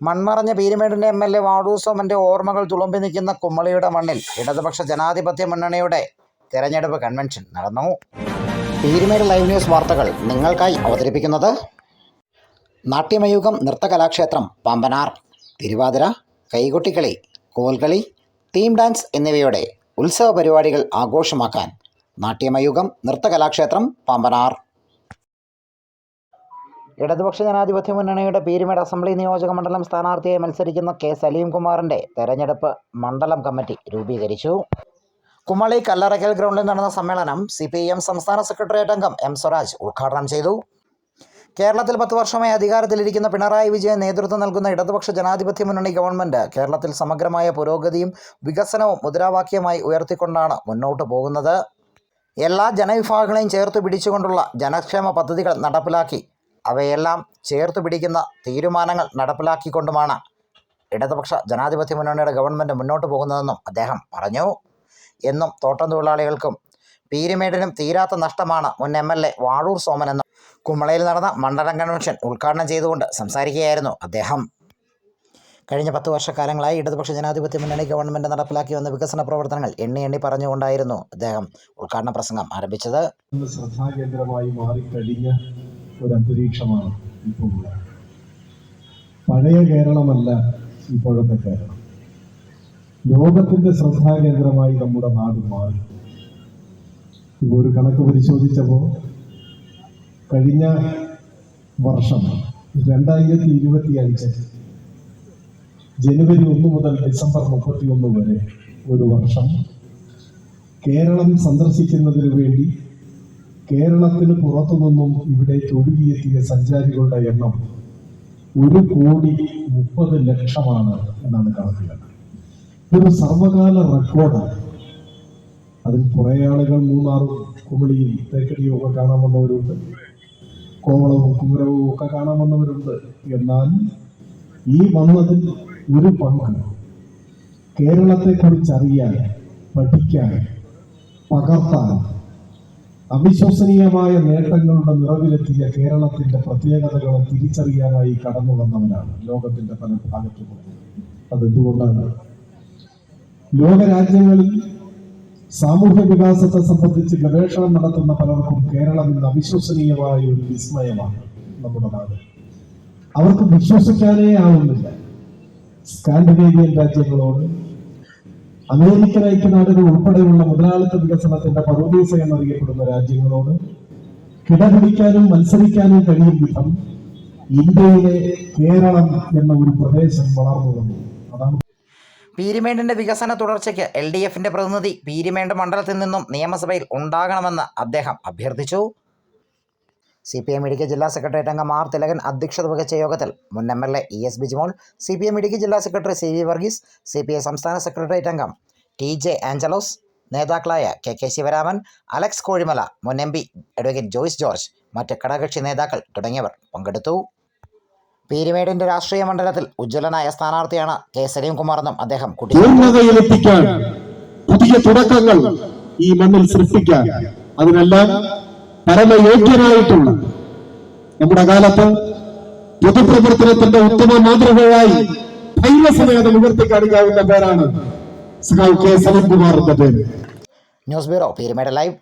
മൺമറഞ്ഞ പീരുമേടിൻ്റെ MLA Vazhoor സോമൻ്റെ ഓർമ്മകൾ തുളുമ്പി നിൽക്കുന്ന കുമ്മളിയുടെ മണ്ണിൽ ഇടതുപക്ഷ ജനാധിപത്യ മുന്നണിയുടെ തെരഞ്ഞെടുപ്പ് കൺവെൻഷൻ നടന്നു. പീരുമേട് ലൈവ് ന്യൂസ് വാർത്തകൾ നിങ്ങൾക്കായി അവതരിപ്പിക്കുന്നത് നാട്യമയൂകം നൃത്തകലാക്ഷേത്രം പാമ്പനാർ. തിരുവാതിര, കൈകൊട്ടിക്കളി, കോൽകളി, തീം ഡാൻസ് എന്നിവയുടെ ഉത്സവ പരിപാടികൾ ആഘോഷമാക്കാൻ നാട്യമയൂകം നൃത്തകലാക്ഷേത്രം പാമ്പനാർ. ഇടതുപക്ഷ ജനാധിപത്യ മുന്നണിയുടെ പീരുമേട് അസംബ്ലി നിയോജക മണ്ഡലം സ്ഥാനാർത്ഥിയായി മത്സരിക്കുന്ന കെ സലീംകുമാറിൻ്റെ തെരഞ്ഞെടുപ്പ് മണ്ഡലം കമ്മിറ്റി രൂപീകരിച്ചു. കുമ്മളി കല്ലറയ്ക്കൽ ഗ്രൗണ്ടിൽ നടന്ന സമ്മേളനം CPIM സംസ്ഥാന സെക്രട്ടേറിയറ്റ് അംഗം M. സ്വരാജ് ഉദ്ഘാടനം ചെയ്തു. കേരളത്തിൽ 10 വർഷമായി അധികാരത്തിലിരിക്കുന്ന പിണറായി വിജയൻ നേതൃത്വം നൽകുന്ന ഇടതുപക്ഷ ജനാധിപത്യ മുന്നണി ഗവൺമെൻറ് കേരളത്തിൽ സമഗ്രമായ പുരോഗതിയും വികസനവും മുദ്രാവാക്യമായി ഉയർത്തിക്കൊണ്ടാണ് മുന്നോട്ട് പോകുന്നത്. എല്ലാ ജനവിഭാഗങ്ങളെയും ചേർത്ത് പിടിച്ചുകൊണ്ടുള്ള ജനക്ഷേമ പദ്ധതികൾ നടപ്പിലാക്കി അവയെല്ലാം ചേർത്ത് പിടിക്കുന്ന തീരുമാനങ്ങൾ നടപ്പിലാക്കിക്കൊണ്ടുമാണ് ഇടതുപക്ഷ ജനാധിപത്യ മുന്നണിയുടെ ഗവൺമെൻറ് മുന്നോട്ട് പോകുന്നതെന്നും അദ്ദേഹം പറഞ്ഞു. എന്നും തോട്ടം തൊഴിലാളികൾക്കും പീരുമേടിനും തീരാത്ത നഷ്ടമാണ് മുൻ MLA വാടൂർ സോമനെന്നും കുമ്മളയിൽ നടന്ന മണ്ഡലം കൺവെൻഷൻ ഉദ്ഘാടനം ചെയ്തുകൊണ്ട് സംസാരിക്കുകയായിരുന്നു അദ്ദേഹം. കഴിഞ്ഞ 10 വർഷക്കാലങ്ങളായി ഇടതുപക്ഷ ജനാധിപത്യ മുന്നണി ഗവൺമെൻറ് നടപ്പിലാക്കി വന്ന വികസന പ്രവർത്തനങ്ങൾ എണ്ണി പറഞ്ഞുകൊണ്ടായിരുന്നു അദ്ദേഹം ഉദ്ഘാടന പ്രസംഗം ആരംഭിച്ചത്. ശ്രദ്ധാകേന്ദ്രമായി മാറിക്കഴിഞ്ഞ ഒരു അന്തരീക്ഷമാണ് ഇപ്പോൾ ഉള്ളത്. പഴയ കേരളമല്ല ഇപ്പോഴത്തെ കേരളം. ലോകത്തിന്റെ ശ്രദ്ധാകേന്ദ്രമായി നമ്മുടെ നാട് മാറി. ഇപ്പോൾ ഒരു കണക്ക് പരിശോധിച്ചപ്പോൾ കഴിഞ്ഞ വർഷം 2025 ജനുവരി 1 മുതൽ ഡിസംബർ 31 വരെ ഒരു വർഷം കേരളം സന്ദർശിക്കുന്നതിന് വേണ്ടി കേരളത്തിന് പുറത്തു നിന്നും ഇവിടെ ഒഴുകിയെത്തിയ സഞ്ചാരികളുടെ എണ്ണം 1,30,00,000 എന്നാണ് കണക്കുകൾ. ഇതൊരു സർവകാല റെക്കോർഡാണ്. അതിൽ കുറേ ആളുകൾ മൂന്നാറും കുമളിയും തേക്കടിയും ഒക്കെ കാണാൻ വന്നവരുണ്ട്, കോവളവും കുമരവും ഒക്കെ കാണാൻ വന്നവരുണ്ട്. എന്നാൽ ഈ വന്നതിൽ ഒരു പങ്ക് കേരളത്തെക്കുറിച്ചറിയാൻ, പഠിക്കാൻ, പകർത്താൻ, അവിശ്വസനീയമായ നേട്ടങ്ങളുടെ നിറവിലെത്തിയ കേരളത്തിന്റെ പ്രത്യേകതകളെ തിരിച്ചറിയാനായി കടന്നു വന്നവരാണ് ലോകത്തിന്റെ പല ഭാഗത്തും. അതെന്തുകൊണ്ടാണ്? ലോകരാജ്യങ്ങളിൽ സാമൂഹ്യ വികാസത്തെ സംബന്ധിച്ച് ഗവേഷണം നടത്തുന്ന പലർക്കും കേരളം ഇന്ന് അവിശ്വസനീയമായ ഒരു വിസ്മയമാണ് നമ്മുടെ നാട്. അവർക്ക് വിശ്വസിക്കാനേ ആവുന്നില്ല. സ്കാൻഡിനേവിയൻ രാജ്യങ്ങളോട്, അമേരിക്കൻ ഐക്യനാടുകൾ ഉൾപ്പെടെയുള്ള മുതലാളിത്ത വികസനത്തിന്റെ പറുദീസ എന്നറിയപ്പെടുന്ന രാജ്യങ്ങളോട് കിടപിടിക്കാനും മത്സരിക്കാനും കഴിയും വിധം ഇന്ത്യയിലെ കേരളം എന്ന ഒരു പ്രദേശം വളർന്നു വന്നു. അതാണ് പീരുമേടിൻ്റെ വികസന തുടർച്ചയ്ക്ക് LDFിൻ്റെ പ്രതിനിധി പീരുമേട് മണ്ഡലത്തിൽ നിന്നും നിയമസഭയിൽ ഉണ്ടാകണമെന്ന് അദ്ദേഹം അഭ്യർത്ഥിച്ചു. CPIM ഇടുക്കി ജില്ലാ സെക്രട്ടേറിയറ്റ് അംഗം R. തിലകൻ അധ്യക്ഷത വഹിച്ച യോഗത്തിൽ മുൻ MLA ES Bijimol, CPIM Idukki ജില്ലാ സെക്രട്ടറി CV വർഗീസ്, CPI സംസ്ഥാന സെക്രട്ടേറിയറ്റ് അംഗം TJ ആഞ്ചലോസ്, നേതാക്കളായ KK ശിവരാമൻ, അലക്സ് കോഴിമല, മുൻ MP അഡ്വക്കേറ്റ് ജോയ്സ് ജോർജ്, മറ്റ് ഘടകകക്ഷി നേതാക്കൾ തുടങ്ങിയവർ പങ്കെടുത്തു. പീരുമേടിൻ്റെ രാഷ്ട്രീയ മണ്ഡലത്തിൽ ഉജ്ജ്വലനായ സ്ഥാനാർത്ഥിയാണ് കെ സലീംകുമാറെന്നും അദ്ദേഹം പൂർണ്ണതയിലെത്തിക്കാൻ പുതിയ തുടക്കങ്ങൾ ഈ മണ്ണിൽ സൃഷ്ടിക്കാൻ അതിനെല്ലാം പരമയോഗ്യനായിട്ടുള്ള നമ്മുടെ കാലത്ത് പൊതുപ്രവർത്തനത്തിന്റെ ഉത്തമ മാതൃകയായി ധൈര്യസമേതം ഉയർത്തിക്കാണിക്കാവുന്ന പേരാണ് കെ സലീംകുമാറിന്റെ പേര്. News bureau Peermade live.